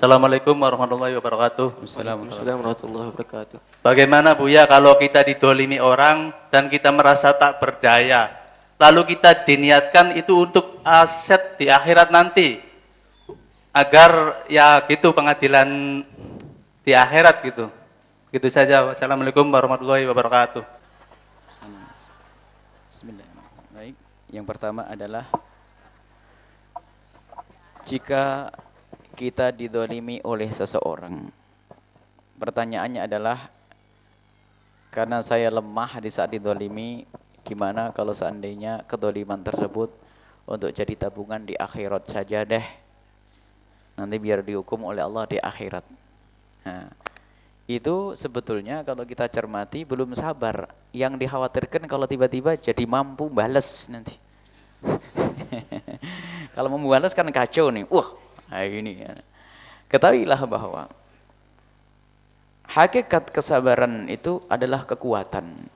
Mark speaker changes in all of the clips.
Speaker 1: Assalamualaikum warahmatullahi wabarakatuh.
Speaker 2: Assalamualaikum warahmatullahi wabarakatuh.
Speaker 1: Bagaimana Buya kalau kita didolimi orang dan kita merasa tak berdaya, lalu kita diniatkan itu untuk aset di akhirat nanti, agar ya gitu pengadilan di akhirat gitu. Gitu saja. Wassalamualaikum warahmatullahi wabarakatuh.
Speaker 2: Bismillahirrahmanirrahim. Baik, yang pertama adalah jika kita didolimi oleh seseorang, pertanyaannya adalah, karena saya lemah di saat didolimi, gimana kalau seandainya kedoliman tersebut untuk jadi tabungan di akhirat saja deh, nanti biar dihukum oleh Allah di akhirat. Nah, itu sebetulnya kalau kita cermati belum sabar. Yang dikhawatirkan kalau tiba-tiba jadi mampu balas nanti. Kalau mau balas kan kacau nih. Wah, kayak gini. Ketahuilah bahwa hakikat kesabaran itu adalah kekuatan.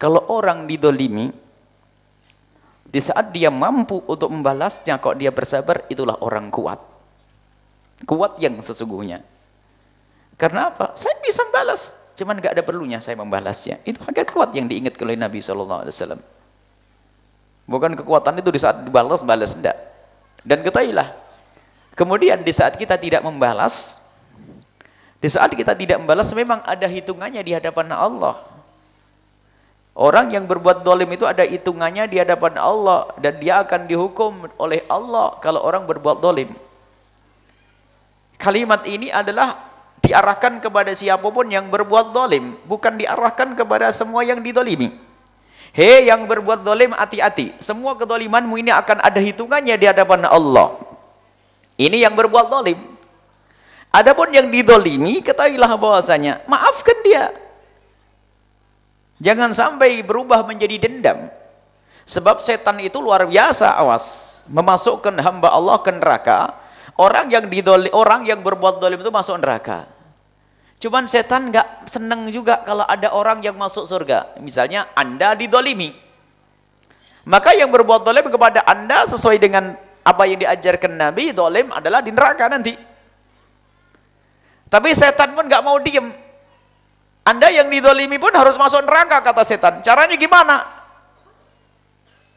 Speaker 2: Kalau orang didolimi, di saat dia mampu untuk membalasnya, kok dia bersabar, itulah orang kuat. Kuat yang sesungguhnya. Karena apa? Saya bisa membalas, cuman nggak ada perlunya saya membalasnya. Itu hakikat kuat yang diingat oleh Nabi SAW. Bukan kekuatan itu di saat dibalas, balas, enggak. Dan ketahuilah, kemudian di saat kita tidak membalas, memang ada hitungannya di hadapan Allah. Orang yang berbuat dolim itu ada hitungannya di hadapan Allah, dan dia akan dihukum oleh Allah kalau orang berbuat dolim. Kalimat ini adalah diarahkan kepada siapapun yang berbuat dolim, bukan diarahkan kepada semua yang didolimi. Hei yang berbuat dolim, hati-hati, semua kedolimanmu ini akan ada hitungannya di hadapan Allah. Ini yang berbuat dolim. Adapun yang didolimi, ketahuilah bahwasanya maafkan dia, jangan sampai berubah menjadi dendam. Sebab setan itu luar biasa, awas, memasukkan hamba Allah ke neraka. Orang yang berbuat dolim itu masuk neraka. Cuman setan nggak seneng juga kalau ada orang yang masuk surga. Misalnya Anda didolimi, maka yang berbuat dolim kepada Anda sesuai dengan apa yang diajarkan Nabi, dolim adalah di neraka nanti. Tapi setan pun nggak mau diem. Anda yang didolimi pun harus masuk neraka, kata setan. Caranya gimana?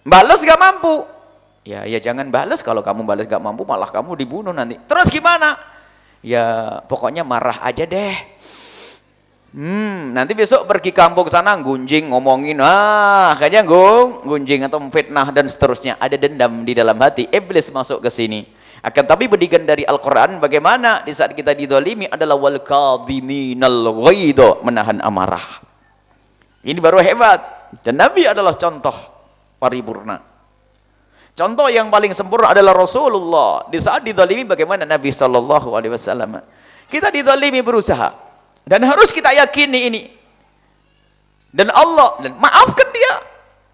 Speaker 2: Balas gak mampu. Ya jangan balas, kalau kamu balas gak mampu malah kamu dibunuh nanti. Terus gimana? Ya pokoknya marah aja deh. Nanti besok pergi kampung sana gunjing, ngomongin kayaknya gunjing atau fitnah dan seterusnya. Ada dendam di dalam hati, iblis masuk ke sini. Akan tapi pendidikan dari Al-Quran bagaimana di saat kita didolimi adalah wal kadhiminal ghaidha, menahan amarah. Ini baru hebat, dan Nabi adalah contoh paripurna. Contoh yang paling sempurna adalah Rasulullah. Di saat didolimi bagaimana Nabi SAW. Kita didolimi berusaha, dan harus kita yakini ini. Dan maafkan dia.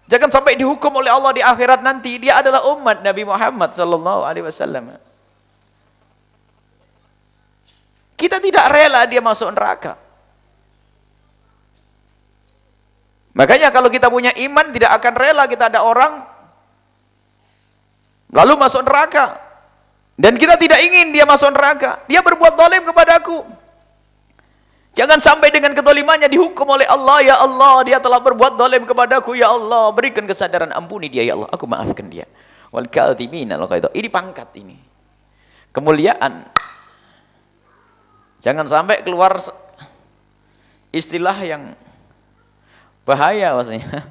Speaker 2: Jangan sampai dihukum oleh Allah di akhirat nanti. Dia adalah umat Nabi Muhammad SAW. Kita tidak rela dia masuk neraka. Makanya kalau kita punya iman, tidak akan rela kita ada orang lalu masuk neraka, dan kita tidak ingin dia masuk neraka. Dia berbuat dolim kepadaku, jangan sampai dengan kedolimannya dihukum oleh Allah. Ya Allah, dia telah berbuat dolim kepadaku, ya Allah berikan kesadaran, ampuni dia ya Allah, aku maafkan dia. Wal kadhiminal ghaidha. Ini pangkat, ini kemuliaan. Jangan sampai keluar istilah yang bahaya, maksudnya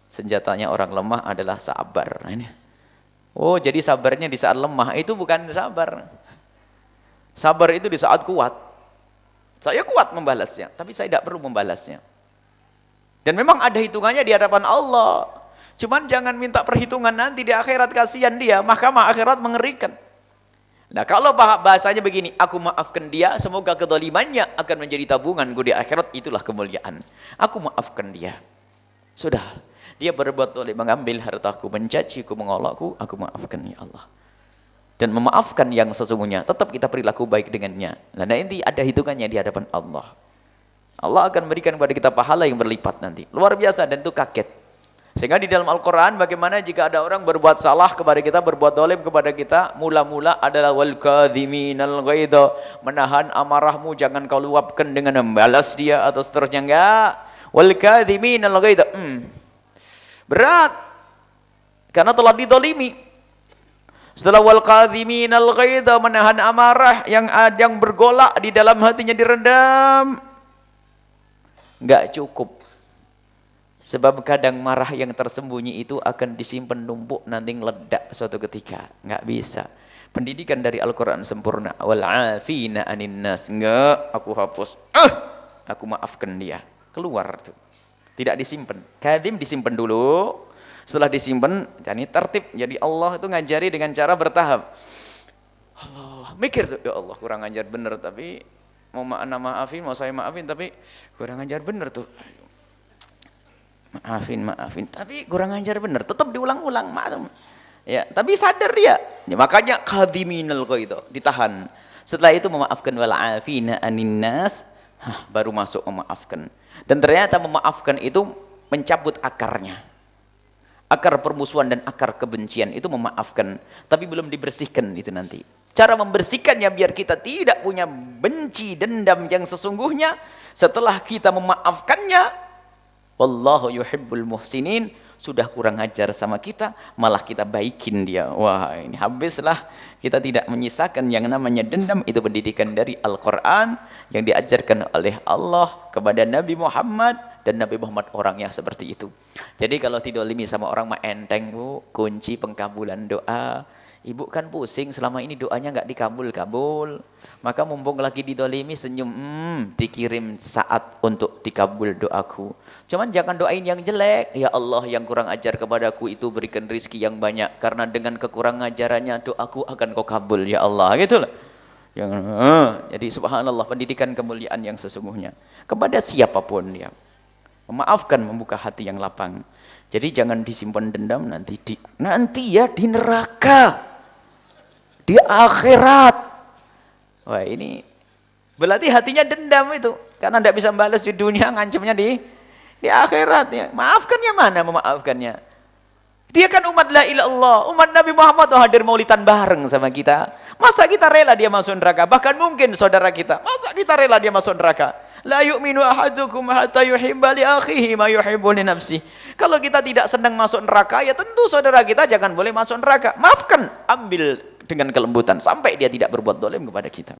Speaker 2: senjatanya orang lemah adalah sabar. Nah, ini. Oh, jadi sabarnya di saat lemah, itu bukan sabar. Sabar itu di saat kuat. Saya kuat membalasnya, tapi saya tidak perlu membalasnya. Dan memang ada hitungannya di hadapan Allah. Cuman jangan minta perhitungan nanti di akhirat, kasihan dia. Mahkamah akhirat mengerikan. Nah, kalau bahasanya begini, aku maafkan dia, semoga kedolimannya akan menjadi tabunganku di akhirat, itulah kemuliaan. Aku maafkan dia. Sudah. Dia berbuat dolim, mengambil hartaku, mencaciku, mengolokku, aku maafkan ya Allah. Dan memaafkan yang sesungguhnya, tetap kita perilaku baik dengannya. Nah, nanti ada hitungannya di hadapan Allah. Allah akan berikan kepada kita pahala yang berlipat nanti. Luar biasa, dan itu kaget. Sehingga di dalam Al-Quran bagaimana jika ada orang berbuat salah kepada kita, berbuat dolim kepada kita, mula-mula adalah wal kadhiminal ghaidha, menahan amarahmu, jangan kau luapkan dengan membalas dia atau seterusnya. Enggak. Wal kadhiminal ghaidha. Berat. Karena telah didolimi. Setelah wal kadhiminal ghaidha, menahan amarah yang bergolak di dalam hatinya diredam. Enggak cukup. Sebab kadang marah yang tersembunyi itu akan disimpan numpuk, nanti meledak suatu ketika. Enggak bisa. Pendidikan dari Al-Quran sempurna. Wal afina anin nas. Enggak, aku hapus. Aku maafkan dia. Keluar tuh. Tidak disimpan. Kadhim disimpan dulu. Setelah disimpan, jadi tertib. Jadi Allah itu ngajari dengan cara bertahap. Allah, mikir tuh, ya Allah kurang ajar bener, tapi mau maafin, mau saya maafin, tapi kurang ajar bener tuh. Maafin, tapi kurang ajar bener, tetap diulang-ulang, maklum. Ya, tapi sadar dia. Ya, makanya kadhiminal ghaidha, ditahan. Setelah itu memaafkan wal afina anin nas, baru masuk memaafkan. Dan ternyata memaafkan itu mencabut akarnya. Akar permusuhan dan akar kebencian itu memaafkan, tapi belum dibersihkan itu nanti. Cara membersihkannya biar kita tidak punya benci, dendam yang sesungguhnya, setelah kita memaafkannya, wallahu yuhibbul muhsinin, sudah kurang ajar sama kita, malah kita baikin dia. Wah, ini habislah, kita tidak menyisakan yang namanya dendam. Itu pendidikan dari Al-Quran yang diajarkan oleh Allah kepada Nabi Muhammad, dan Nabi Muhammad orangnya seperti itu. Jadi kalau didolimi sama orang mah enteng, Bu, kunci pengkabulan doa. Ibu kan pusing selama ini doanya nggak dikabul-kabul, maka mumpung lagi didolimi senyum, dikirim saat untuk dikabul doaku. Cuman jangan doain yang jelek. Ya Allah, yang kurang ajar kepadaku itu berikan rizki yang banyak, karena dengan kekurangan ajarannya doaku akan kau kabul ya Allah, gitu loh. Jadi subhanallah, pendidikan kemuliaan yang sesungguhnya kepada siapapun ya. Memaafkan, membuka hati yang lapang. Jadi jangan disimpan dendam, nanti ya di neraka, di akhirat. Wah, ini berarti hatinya dendam itu, karena tidak bisa membalas di dunia, ngancamnya di akhirat ya. Maafkannya mana memaafkannya? Dia kan umat la ilaha illallah, umat Nabi Muhammad tuh hadir maulidan bareng sama kita. Masa kita rela dia masuk neraka? Bahkan mungkin saudara kita, masa kita rela dia masuk neraka? La yu'minu ahadukum hatta yuhibba li akhihi ma yuhibbu li nafsihi. Kalau kita tidak senang masuk neraka, ya tentu saudara kita jangan boleh masuk neraka. Maafkan, ambil dengan kelembutan sampai dia tidak berbuat dolim kepada kita.